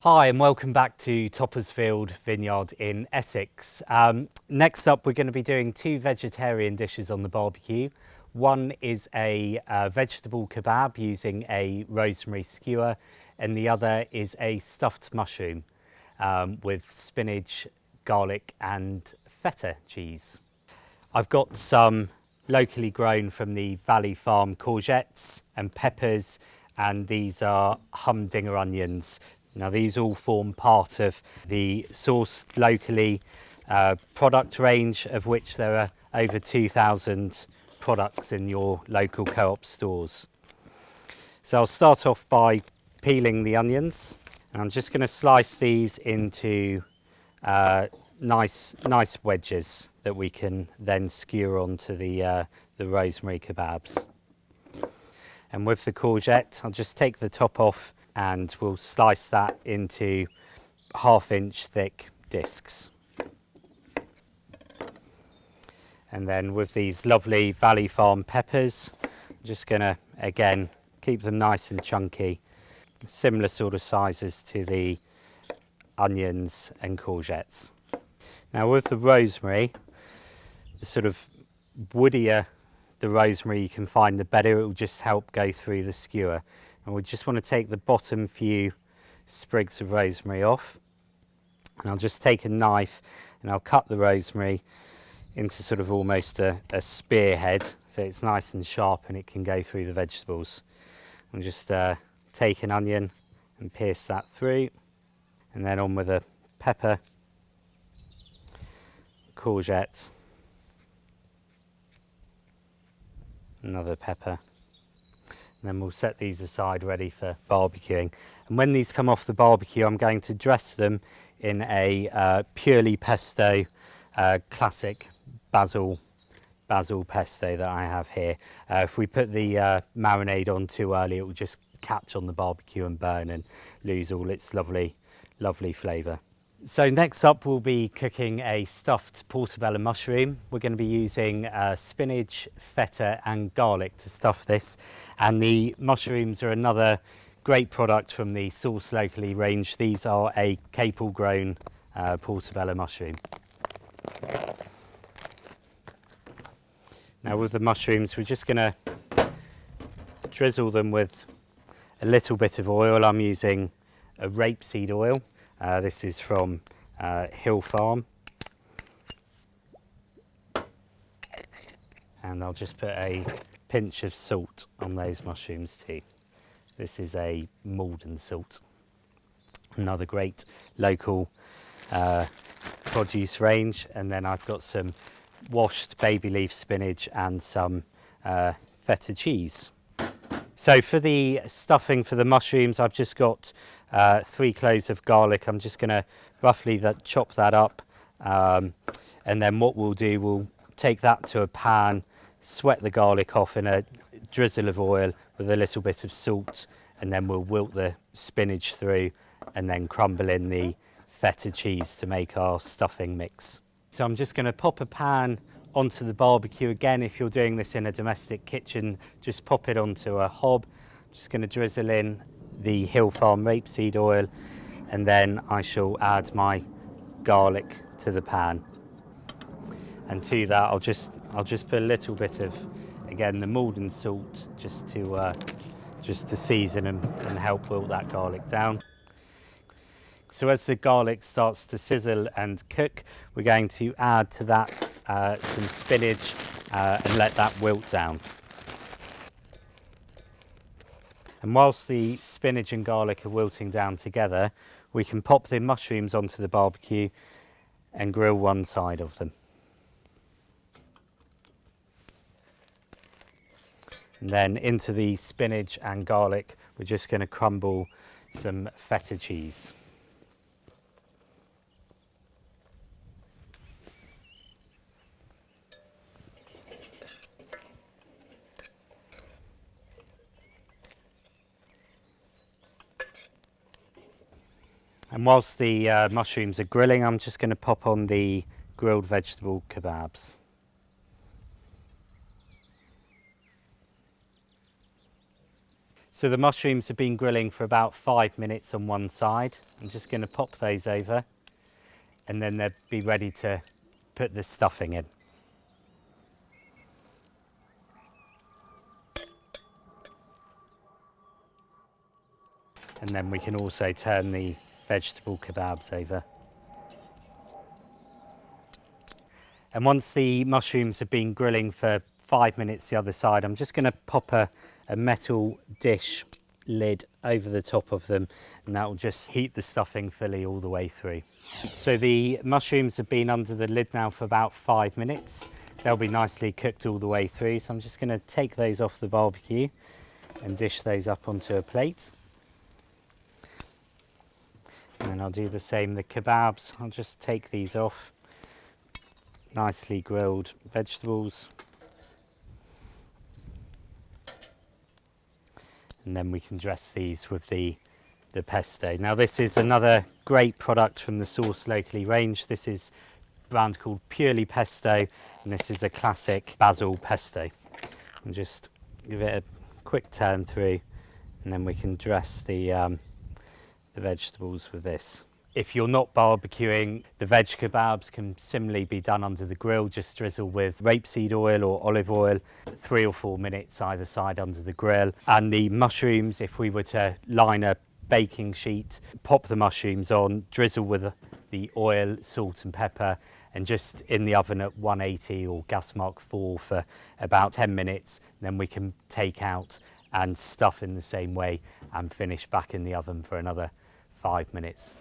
Hi and welcome back to Toppersfield Vineyard in Essex. Next up we're going to be doing two vegetarian dishes on the barbecue. One is a vegetable kebab using a rosemary skewer, and the other is a stuffed mushroom with spinach, garlic and feta cheese. I've got some locally grown from the Valley Farm courgettes and peppers, and these are humdinger onions. Now these all form part of the sourced locally product range, of which there are over 2,000 products in your local co-op stores. So I'll start off by peeling the onions, and I'm just going to slice these into nice wedges that we can then skewer onto the rosemary kebabs. And with the courgette, I'll just take the top off and we'll slice that into 1/2 inch thick discs. And then with these lovely Valley Farm peppers, I'm just going to again keep them nice and chunky, similar sort of sizes to the onions and courgettes. Now with the rosemary, the sort of woodier the rosemary you can find, the better it will just help go through the skewer. And we just want to take the bottom few sprigs of rosemary off, and I'll just take a knife and I'll cut the rosemary into sort of almost a spearhead, so it's nice and sharp and it can go through the vegetables. And just take an onion and pierce that through, and then on with a pepper, courgette, another pepper. And then we'll set these aside ready for barbecuing. And when these come off the barbecue, I'm going to dress them in a purely pesto, classic basil pesto that I have here. If we put the marinade on too early, it will just catch on the barbecue and burn and lose all its lovely flavour. So next up we'll be cooking a stuffed portobello mushroom. We're going to be using spinach, feta and garlic to stuff this, and the mushrooms are another great product from the Source Locally range. These are a Capel grown portobello mushroom. Now with the mushrooms, we're just going to drizzle them with a little bit of oil. I'm using a rapeseed oil. This is from Hill Farm, and I'll just put a pinch of salt on those mushrooms too. This is a Malden salt, another great local produce range. And then I've got some washed baby leaf spinach and some feta cheese. So for the stuffing for the mushrooms, I've just got 3 cloves of garlic. I'm just going to roughly chop that up, and then what we'll do, we'll take that to a pan, sweat the garlic off in a drizzle of oil with a little bit of salt, and then we'll wilt the spinach through and then crumble in the feta cheese to make our stuffing mix. So I'm just going to pop a pan onto the barbecue. Again, if you're doing this in a domestic kitchen, just pop it onto a hob. I'm just going to drizzle in the Hill Farm rapeseed oil, and then I shall add my garlic to the pan. And to that I'll just put a little bit of, again, the Malden salt, just to season and help wilt that garlic down. So as the garlic starts to sizzle and cook, we're going to add to that some spinach and let that wilt down. And whilst the spinach and garlic are wilting down together, we can pop the mushrooms onto the barbecue and grill one side of them. And then into the spinach and garlic, we're just going to crumble some feta cheese. And whilst the mushrooms are grilling, I'm just going to pop on the grilled vegetable kebabs. So the mushrooms have been grilling for about 5 minutes on one side. I'm just going to pop those over and then they'll be ready to put the stuffing in. And then we can also turn the vegetable kebabs over. And once the mushrooms have been grilling for 5 minutes the other side, I'm just going to pop a metal dish lid over the top of them, and that will just heat the stuffing fully all the way through. So the mushrooms have been under the lid now for about 5 minutes. They'll be nicely cooked all the way through, so I'm just going to take those off the barbecue and dish those up onto a plate. And then I'll do the same, the kebabs, I'll just take these off. Nicely grilled vegetables. And then we can dress these with the pesto. Now this is another great product from the Source Locally range. This is a brand called Purely Pesto, and this is a classic Basil Pesto. And just give it a quick turn through, and then we can dress the vegetables with this. If you're not barbecuing, the veg kebabs can similarly be done under the grill. Just drizzle with rapeseed oil or olive oil, 3 or 4 minutes either side under the grill. And the mushrooms, if we were to line a baking sheet, pop the mushrooms on, drizzle with the oil, salt and pepper, and just in the oven at 180 or gas mark 4 for about 10 minutes. Then we can take out and stuff in the same way and finish back in the oven for another 5 minutes.